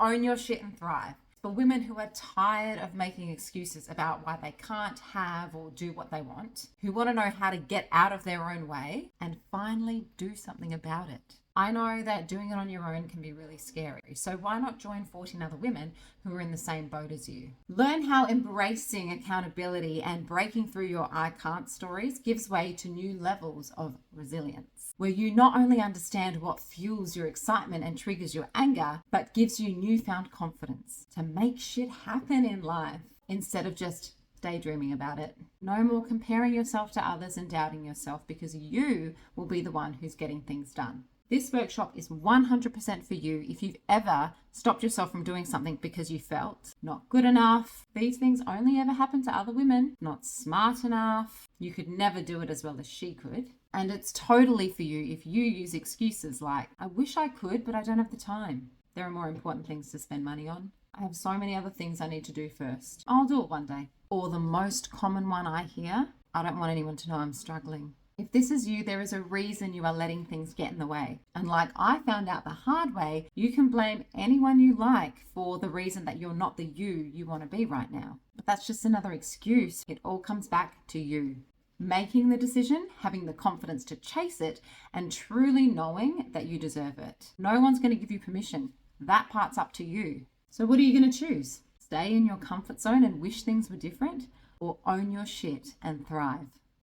own your shit and thrive. For women who are tired of making excuses about why they can't have or do what they want, who want to know how to get out of their own way and finally do something about it. I know that doing it on your own can be really scary, so why not join 14 other women who are in the same boat as you? Learn how embracing accountability and breaking through your I can't stories gives way to new levels of resilience, where you not only understand what fuels your excitement and triggers your anger, but gives you newfound confidence to make shit happen in life instead of just daydreaming about it. No more comparing yourself to others and doubting yourself, because you will be the one who's getting things done. This workshop is 100% for you if you've ever stopped yourself from doing something because you felt not good enough. These things only ever happen to other women. Not smart enough. You could never do it as well as she could. And it's totally for you if you use excuses like, I wish I could, but I don't have the time. There are more important things to spend money on. I have so many other things I need to do first. I'll do it one day. Or the most common one I hear, I don't want anyone to know I'm struggling. If this is you, there is a reason you are letting things get in the way. And like I found out the hard way, you can blame anyone you like for the reason that you're not the you want to be right now. But that's just another excuse. It all comes back to you. Making the decision, having the confidence to chase it, and truly knowing that you deserve it. No one's going to give you permission. That part's up to you. So what are you going to choose? Stay in your comfort zone and wish things were different, or own your shit and thrive?